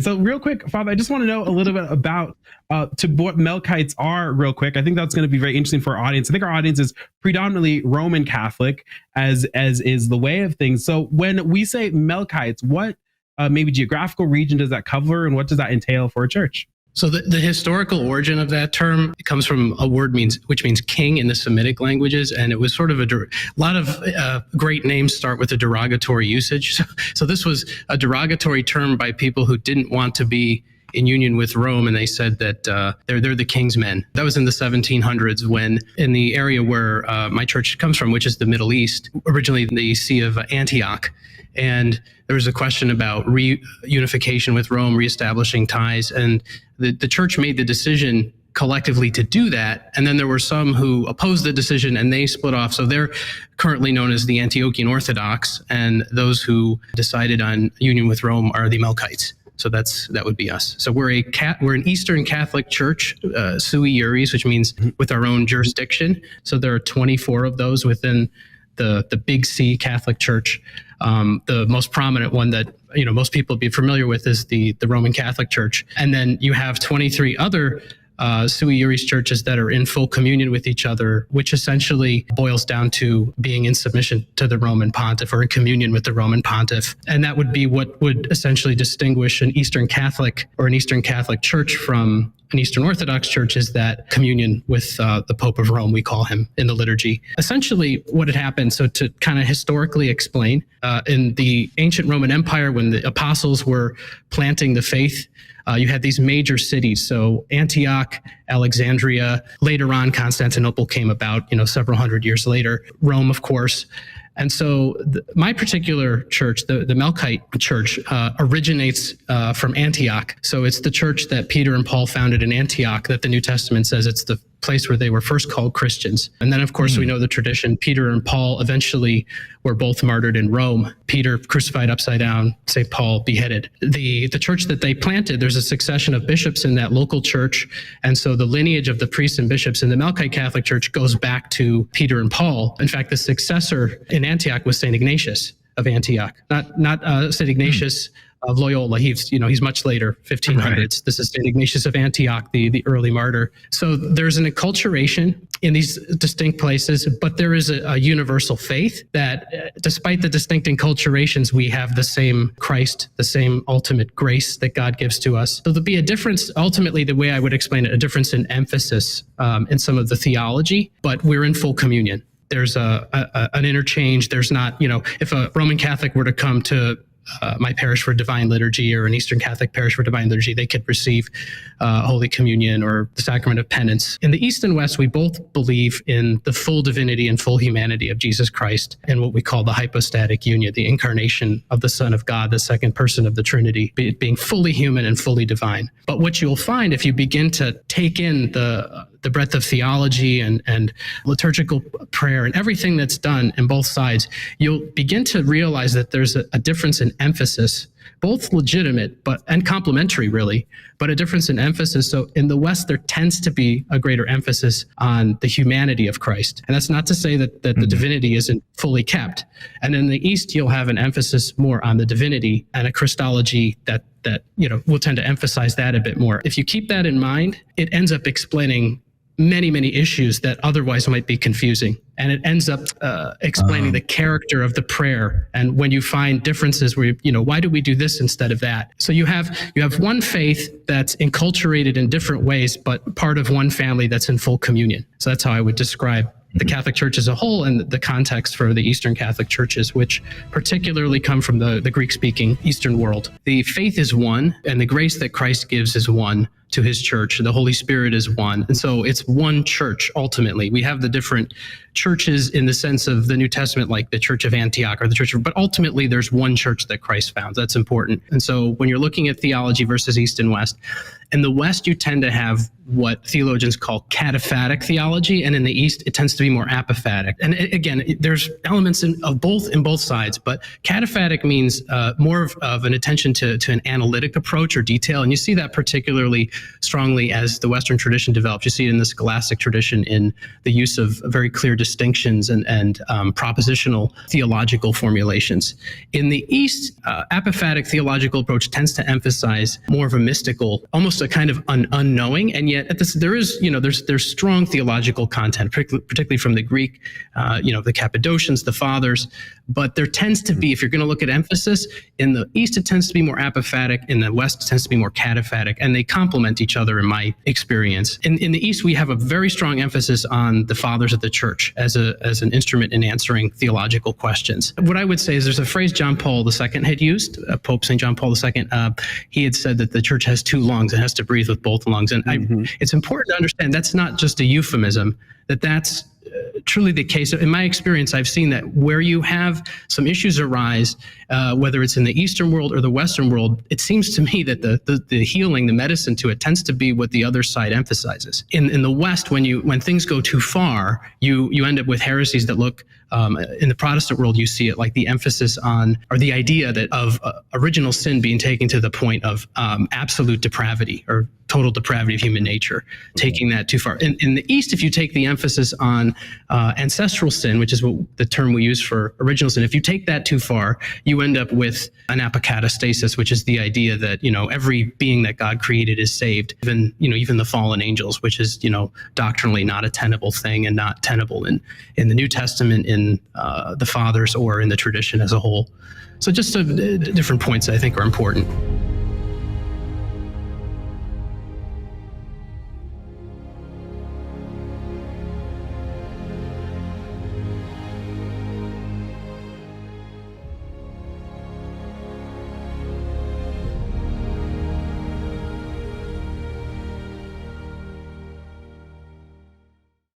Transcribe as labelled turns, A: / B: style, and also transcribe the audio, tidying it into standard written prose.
A: So real quick, Father, I just want to know a little bit about to what Melkites are real quick. I think that's going to be very interesting for our audience. I think our audience is predominantly Roman Catholic, as is the way of things. So when we say Melkites, what maybe geographical region does that cover, and what does that entail for a church?
B: So the historical origin of that term comes from a word which means king in the Semitic languages, and it was sort of a lot of great names start with a derogatory usage. So this was a derogatory term by people who didn't want to be in union with Rome, and they said that they're the king's men. That was in the 1700s, when in the area where my church comes from, which is the Middle East, originally the See of Antioch. And there was a question about reunification with Rome, reestablishing ties, and the church made the decision collectively to do that. And then there were some who opposed the decision, and they split off. So they're currently known as the Antiochian Orthodox, and those who decided on union with Rome are the Melkites. So that would be us. So we're an Eastern Catholic Church, sui juris, which means with our own jurisdiction. So there are 24 of those within the Big C Catholic Church. The most prominent one that most people would be familiar with is the Roman Catholic Church, and then you have 23 other sui juris churches that are in full communion with each other, which essentially boils down to being in submission to the Roman Pontiff, or in communion with the Roman Pontiff. And that would be what would essentially distinguish an Eastern Catholic or an Eastern Catholic Church from an Eastern Orthodox Church, is that communion with the Pope of Rome, we call him in the liturgy. Essentially what had happened, so to kind of historically explain, in the ancient Roman Empire, when the apostles were planting the faith, you had these major cities. So Antioch, Alexandria, later on Constantinople came about, several hundred years later, Rome, of course. And so my particular church, the Melkite Church, originates from Antioch. So it's the church that Peter and Paul founded in Antioch that the New Testament says it's the place where they were first called Christians. And then, of course, we know the tradition. Peter and Paul eventually were both martyred in Rome. Peter crucified upside down, St. Paul beheaded. The church that they planted, there's a succession of bishops in that local church. And so the lineage of the priests and bishops in the Melkite Catholic Church goes back to Peter and Paul. In fact, the successor in Antioch was St. Ignatius of Antioch, not St. Ignatius of Loyola. He's much later, 1500s. Right. This is St. Ignatius of Antioch, the early martyr. So there's an acculturation in these distinct places, but there is a universal faith that despite the distinct enculturations, we have the same Christ, the same ultimate grace that God gives to us. So there'll be a difference, ultimately, the way I would explain it, a difference in emphasis in some of the theology, but we're in full communion. There's an interchange. There's not, if a Roman Catholic were to come to my parish for divine liturgy, or an Eastern Catholic parish for divine liturgy, they could receive Holy Communion or the sacrament of penance. In the East and West, we both believe in the full divinity and full humanity of Jesus Christ, and what we call the hypostatic union, the incarnation of the Son of God, the second person of the Trinity, being fully human and fully divine. But what you'll find if you begin to take in the breadth of theology and liturgical prayer and everything that's done in both sides, you'll begin to realize that there's a difference in emphasis, both legitimate and complementary, really, but a difference in emphasis. So in the West, there tends to be a greater emphasis on the humanity of Christ. And that's not to say that the divinity isn't fully kept. And in the East, you'll have an emphasis more on the divinity and a Christology that will tend to emphasize that a bit more. If you keep that in mind, it ends up explaining many, many issues that otherwise might be confusing. And it ends up explaining the character of the prayer. And when you find differences where, why do we do this instead of that? So you have one faith that's enculturated in different ways, but part of one family that's in full communion. So that's how I would describe the Catholic Church as a whole, and the context for the Eastern Catholic churches, which particularly come from the Greek-speaking Eastern world. The faith is one, and the grace that Christ gives is one to his church. The Holy Spirit is one. And so it's one church, ultimately. We have the different churches in the sense of the New Testament, like the Church of Antioch or the Church but ultimately there's one church that Christ founds. That's important. And so when you're looking at theology versus East and West, In the West, you tend to have what theologians call cataphatic theology, and in the East, it tends to be more apophatic. And again, there's elements of both in both sides, but cataphatic means more of an attention to an analytic approach or detail, and you see that particularly strongly as the Western tradition develops. You see it in the scholastic tradition in the use of very clear distinctions and propositional theological formulations. In the East, apophatic theological approach tends to emphasize more of a mystical, almost a kind of unknowing, and yet there's strong theological content, particularly from the Greek, the Cappadocians, the Fathers. But there tends to be, if you're going to look at emphasis, in the East it tends to be more apophatic, in the West it tends to be more cataphatic, and they complement each other in my experience. In the East, we have a very strong emphasis on the Fathers of the Church as an instrument in answering theological questions. What I would say is there's a phrase John Paul II had used, Pope St. John Paul II. He had said that the Church has two lungs, it has to breathe with both lungs. And it's important to understand that's not just a euphemism, that's truly the case. In my experience, I've seen that where you have some issues arise, whether it's in the Eastern world or the Western world, it seems to me that the healing, the medicine to it tends to be what the other side emphasizes. In the West, when things go too far, you end up with heresies that look, in the Protestant world, you see it like the emphasis on, or the idea that of original sin being taken to the point of absolute depravity or total depravity of human nature, taking that too far. In the East, if you take the emphasis on ancestral sin, which is what the term we use for original sin, if you take that too far, you end up with an apocatastasis, which is the idea that, every being that God created is saved, even the fallen angels, which is, doctrinally not a tenable thing and not tenable in the New Testament, in the Fathers, or in the tradition as a whole. So just different points I think are important.